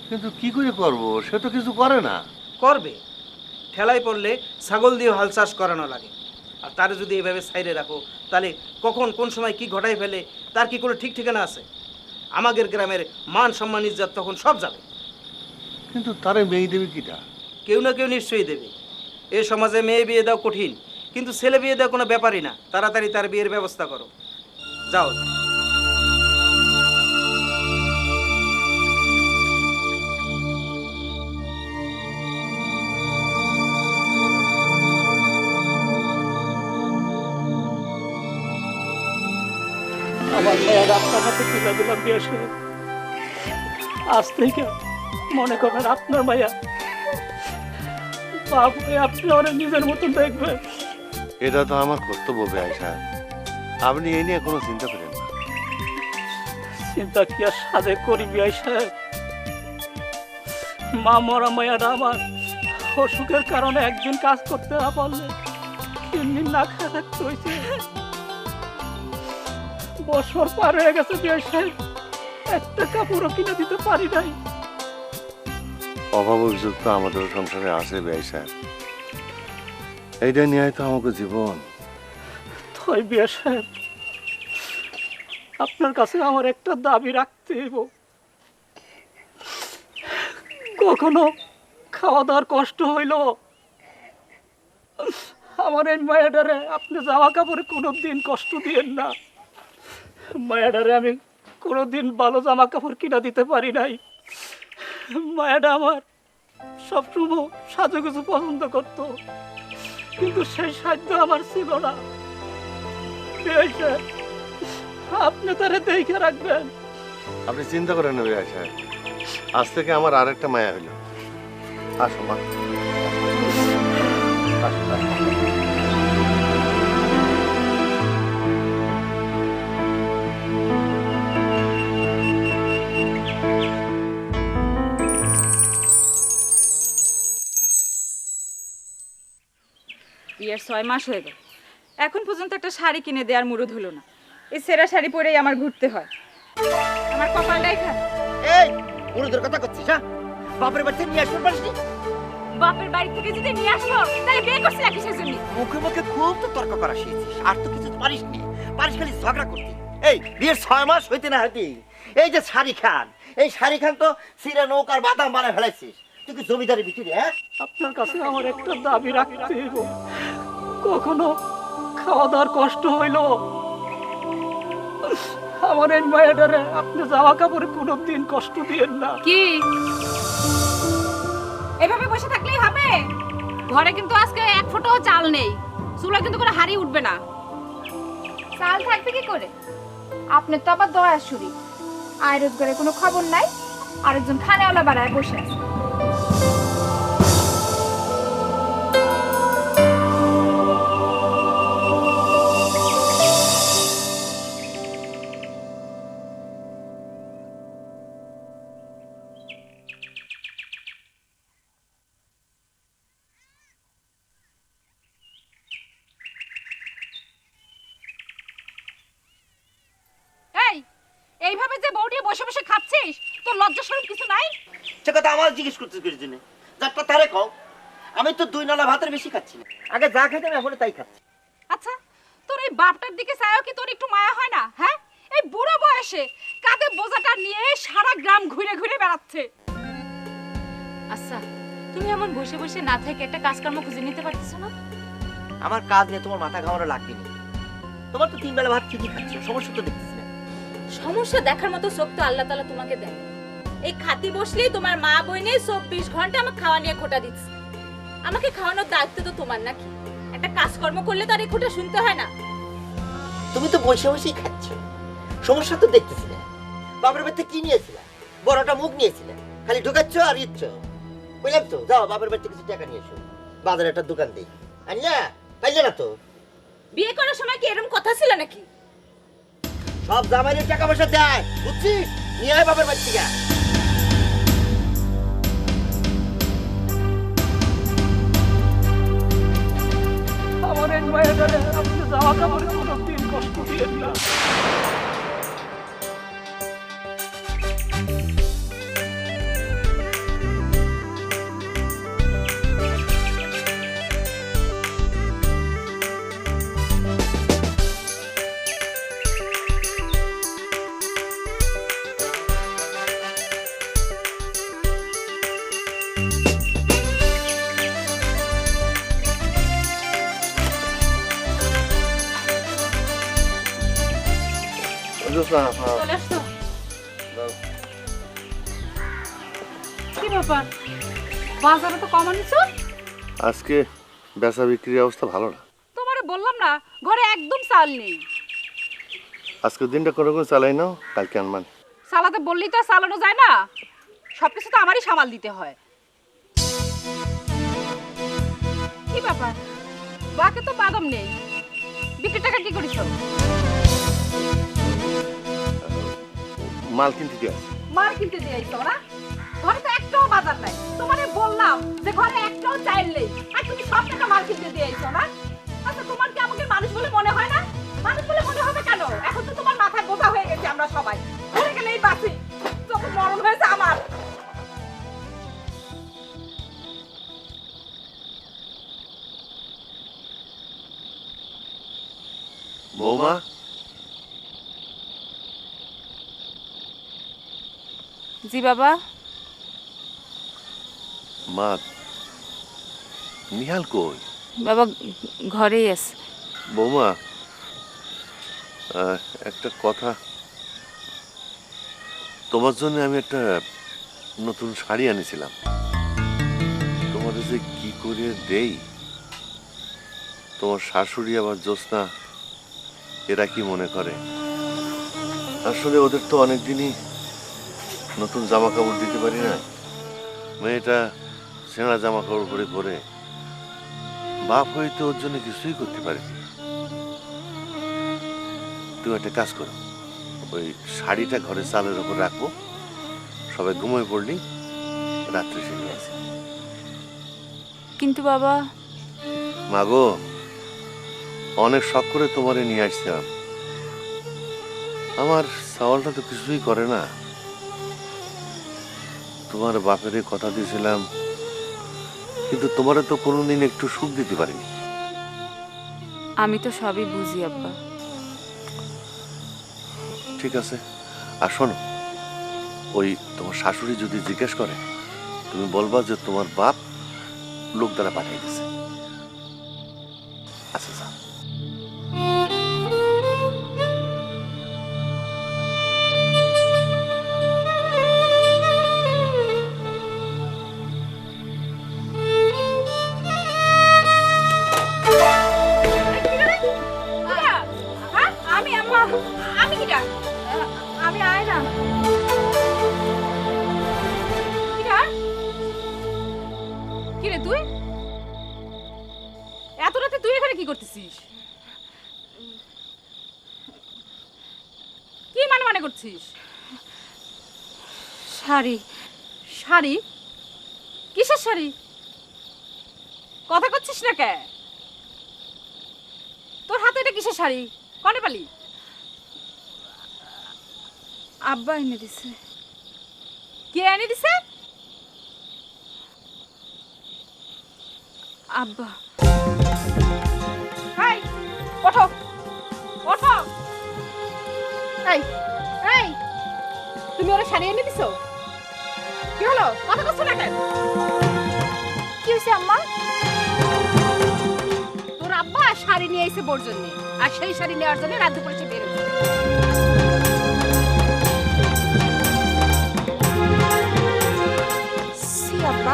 কিন্তু কি করে করব, সে তো কিছু করে না। করবে, ঠেলায় পড়লে ছাগল দিয়ে হাল চাষ করানো লাগে। আর তারে যদি এভাবে সাইডে রাখো, তাহলে কখন কোন সময় কি ঘটাই ফেলে তার কি কোনো ঠিক ঠিকানা আছে? আমাদের গ্রামের মান সম্মান ইজ্জত তখন সব যাবে। কিন্তু তারে মেয়ে দেবে কিটা? কেউ না কেউ নিশ্চয়ই দেবে। এ সমাজে মেয়ে বিয়ে দেওয়া কঠিন, কিন্তু ছেলে বিয়ে দেওয়া কোনো ব্যাপারই না। তাড়াতাড়ি তার বিয়ের ব্যবস্থা করো, যাও। আমার মেয়ের আপনার হাতে তুলে দিলাম বিয়ে সাহেব। আজ থেকে মনে করেন আপনার মায়া। বাবু আপনি ওরা নিজের মতন দেখবেন। এটা তো আমার কর্তব্য বেআই সাহেব, আপনি এই নিয়ে কোনো চিন্তা করেন না। চিন্তা কি আর সাধে করি বিয়ে সাহেব? মা মরা মায়াটা আমার অসুখের কারণে একদিন কাজ করতে না পারলে 3 দিন না খেয়ে থাকতে হয়েছে। বছর পার হয়ে গেছে বিয়ে সাহেব, একটা কাপড়ও কিনে দিতে পারি নাই। অভাব অভিযোগ তো আমাদের সংসারে আছে বেআই সাহেব, এইটা নিয়ে তো আমাকে জীবন। তাই বিয়ে সাহেব, আপনার কাছে আমার একটা দাবি রাখতে হইব। কখনো খাওয়া দাওয়ার কষ্ট হইল আমার এই মায়াডারে আপনি জামা কাপড়ে কোনোদিন কষ্ট দিয়েন না। মায়াডারে আমি কোনোদিন ভালো জামা কাপড় কিনা দিতে পারি নাই। মায়াডা আমার সবসময় সাজুগুজু পছন্দ করত, কিন্তু সেই সাধ্য আমার ছিল না। আপনি তারা দেখে রাখবেন। আপনি চিন্তা করেন না বেআই সাহেব, আজ থেকে আমার আরেকটা মায়া হইল। আসো মা, আসো, আসো। বিয়ের 6 মাস হয়ে গেল, এখন পর্যন্ত একটা শাড়ি কিনে দেওয়ার মুরুদ হলো না। এই সেরা শাড়ি পরেই আমার ঘুরতে হয়। আমার কপালটাই খারাপ। এই মুরুদের কথা করছিস? হ্যাঁ, বাপের বাড়ি থেকে নিয়ে আসতে পারিসনি? বাপের বাড়ি থেকে যদি নিয়ে আসলো তাহলে বিয়ে করছি না কিসের জন্য? মুখে মুখে খুব তো তর্ক করা শিখেছিস, আর তো কিছু পারিসনি। পারিস খালি ঝগড়া করতে। এই বিয়ের 6 মাস হইতে না হইতে এই যে শাড়ি খান, এই শাড়ি খান তো সিরা নৌকার বাদাম বানায় ফেলাইছিস। তুই কি জমিদারি বিক্রি? হ্যাঁ, আপনার কাছে আমার একটা দাবি রাখতে হইব। কখনো খাওয়া দাওয়ার কষ্ট হইল আমার এই মায়াডারে আপনি জামা কাপড়ে কোনোদিন কষ্ট দিয়েন না। কি এভাবে বসে থাকলেই হবে? ঘরে কিন্তু আজকে 1 ফোঁটাও চাল নেই, চুলা কিন্তু করে হাড়ি উঠবে না। চাল থাকবে কি করে? আপনার তো আবার দয়া শুরি, আয় রোজগারের কোনো খবর নাই, আরেকজন খানেওয়ালা বাড়ায় বসে আছে। এইভাবে যে বউটি বসে বসে খাচ্ছিস, তোর লজ্জা শরম কিছু নাই? সে কথা আমার জিজ্ঞেস করছিস কিছু দিনে, যারটা তারে কও। আমি তো 2 নালা ভাতের বেশি খাচ্ছি না। আগে যা খেতাম এখন তাই খাচ্ছি। আচ্ছা, তোর এই বাপটার দিকে চাইও কি তোর একটু মায়া হয় না? হ্যাঁ, এই বুড়ো বয়সে কাঁধে বোঝাটা নিয়ে সারা গ্রাম ঘুরে ঘুরে বেড়াচ্ছে। আচ্ছা, তুমি এমন বসে বসে না থেকে একটা কাজকর্ম খুঁজে নিতে পারতেছ না? আমার কাজ নিয়ে তোমার মাথা ঘামানো লাগবে না। তোমার তো 3 বেলা ভাত ঠিকই খাচ্ছ, সমস্যা তো দেখতেছি না। সমস্যা দেখার মতো চোখ তো আল্লাহ তাআলা তোমাকে দেয়। এই খাতি বসলেই তোমার মা বইনে 24 ঘন্টা আমাকে খাওয়া নিয়ে খোটা দিচ্ছে। আমাকে খাওয়ানোর দায়িত্ব তো তোমার নাকি? একটা কাজকর্ম করলে তো আর এই খোটা শুনতে হয় না। তুমি তো বসে বসেই খাচ্ছ, সমস্যা তো দেখতেছি না। বাপের বাড়িতে কি নিয়েছিলে? বড়টা মুখ নিয়েছিলে, খালি ঢুকাচ্ছ আর ইচ্ছ। বুঝলাম তো, যাও বাপের বাড়িতে কিছু টাকা নিয়ে এসো, বাজারে একটা দোকান দেই। আনিয়া পাইলে না তো? বিয়ে করার সময় কি এরকম কথা ছিল নাকি? সব জামাইয়ের টাকা পয়সা দেয়, বুঝছিস? নিয়ে আয় বাপের বাড়ি থেকে। আমার এই মায়াডারে আপনি জামা কাপড়ে কোনোদিন কষ্ট দিয়েন না। জোসনা, হ্যাঁ। চলে আসছো? কি ব্যাপার, বাজারে তো কম আনিছো? আজকে বেচা বিক্রির অবস্থা ভালো না। তোমারে বললাম না ঘরে একদম চাল নেই। আজকের দিনটা কোনো কোনো চালাই নাও, কালকে আনমান। চালাতে বললেই তো আর চালানো যায় না, সবকিছু তো আমারই সামাল দিতে হয়। কি ব্যাপার, বাকে তো বাদাম নেই, বিক্রির টাকা কি করেছো? মাল কিনতে দিয়ে মার কিনতে দিয়ে আইছো না? ঘরে তো একটাও বাজার নাই। তোমারে বললাম যে ঘরে একটাও চাল নেই, আর তুমি সব টাকা মার কিনতে দিয়ে আইছো না? আচ্ছা, তোমার কি আমাকে মানুষ বলে মনে হয় না? মানুষ বলে মনে হবে কেন? এখন তো তোমার মাথায় বোঝা হয়ে গেছে আমরা সবাই। ঘরে গেলেই বাসি, চোখ মরণ হয়েছে আমার। বৌমা, জি বাবা। মা নিহাল কই? বাবা ঘরেই আছে। বৌমা, একটা কথা, তোমার জন্য আমি একটা নতুন শাড়ি আনিছিলাম। তোমার যে কি করে দেই, তোমার শাশুড়ি আবার জোসনা এরা কি মনে করে? আসলে ওদের তো অনেকদিনই নতুন জামা কাপড় দিতে পারি না। মেয়েটা ছেঁড়া জামা কাপড় পরে ঘোরে, বাপ হইতে ওর জন্য কিছুই করতে পারেনি। তুমি একটা কাজ করো, ওই শাড়িটা ঘরে চালের উপর রাখবো, সবাই ঘুমিয়ে পড়লি রাত্রে সে নিয়ে আসে। কিন্তু বাবা, মাগো, অনেক শখ করে তোমারে নিয়ে আসছিলাম, আমার সওয়ালটা তো কিছুই করে না। তোমার বাপের কথা দিয়েছিলাম, কিন্তু তোমারে তো কোনোদিন একটু সুখ দিতে পারিনি। আমি তো সবই বুঝি আব্বা। ঠিক আছে, আর শোনো, ওই তোমার শাশুড়ি যদি জিজ্ঞেস করে, তুমি বলবা যে তোমার বাপ লোক দ্বারা পাঠিয়ে দিয়েছে। আচ্ছা যা। আমি আম্মা, আমি কিরা? আমি আয়না। কিরা? কিরে তুই? এত রাতে তুই এখানে কি করতেছিস? কি মানে করছিস? শাড়ি। শাড়ি? কিসের শাড়ি? কথা করছিস না কে? তোর হাতে এটা কিসের শাড়ি? কনে পালি? আব্বা এনে দিছে। কে এনে দিছে? আব্বা। এই, ওঠো, ওঠো। এই, এই, তুমি ওরা শাড়ি এনে দিছো? কি হলো? কথা করছো না কেন? কি হয়েছে আম্মা? তোর আব্বা শাড়ি নিয়ে এসে বোর জন্য, আর সেই শাড়ি নেওয়ার জন্য রাত দুপুরে সে বের হয়েছে। সি আব্বা,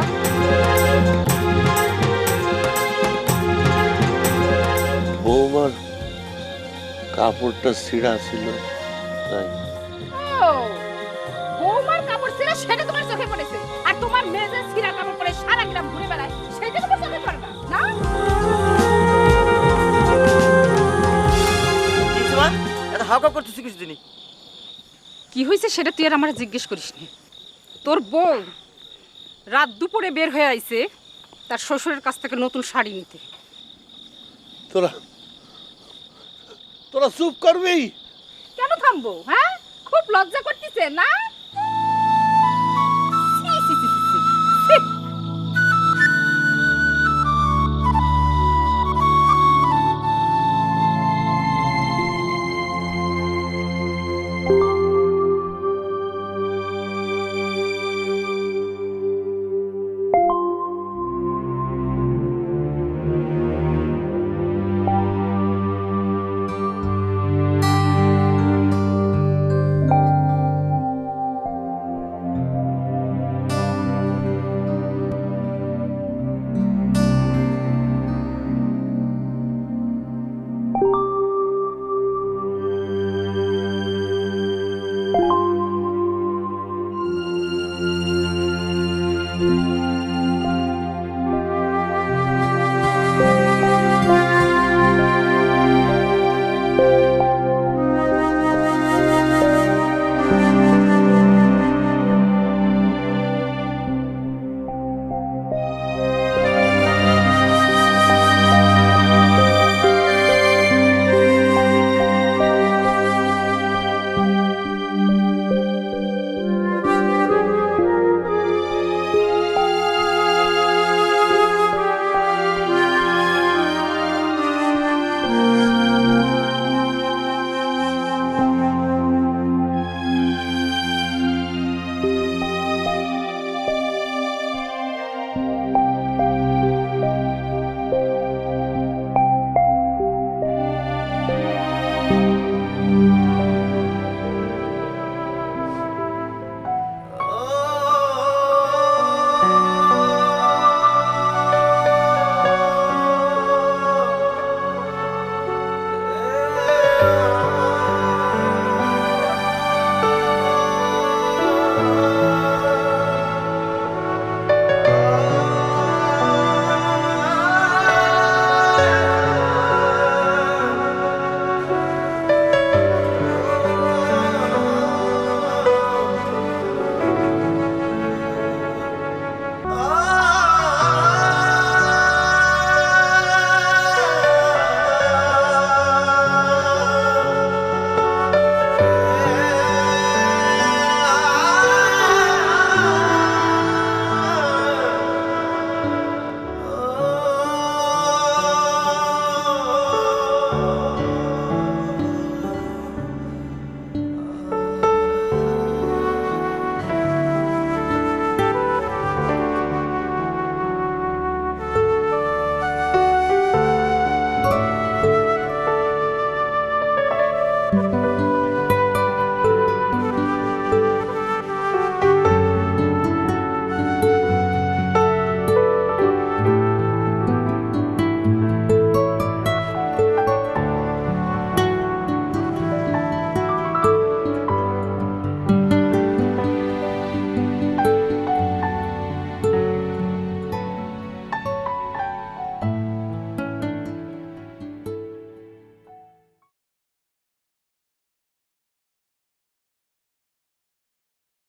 বৌমার কাপড়টা ছিঁড়া ছিল, তাই। ও, বৌমার কাপড় ছিঁড়া সেটা তোমার চোখে পড়েছে, আর তোমার মেয়ে যে ছিঁড়া কাপড় পরে সারা গ্রাম ঘুরে বেড়ায় সেটা তোমার চোখে পড়ে না, না? এত হাওকা করতেছি কিছু দিনই। কি হয়েছে সেটা তুই আর আমার জিজ্ঞেস করিস নি। তোর বউ রাত দুপুরে বের হয়ে আইছে তার শ্বশুরের কাছ থেকে নতুন শাড়ি নিতে। তোরা তোরা চুপ করবি? কেন থামবো? হ্যাঁ, খুব লজ্জা করতেছে না?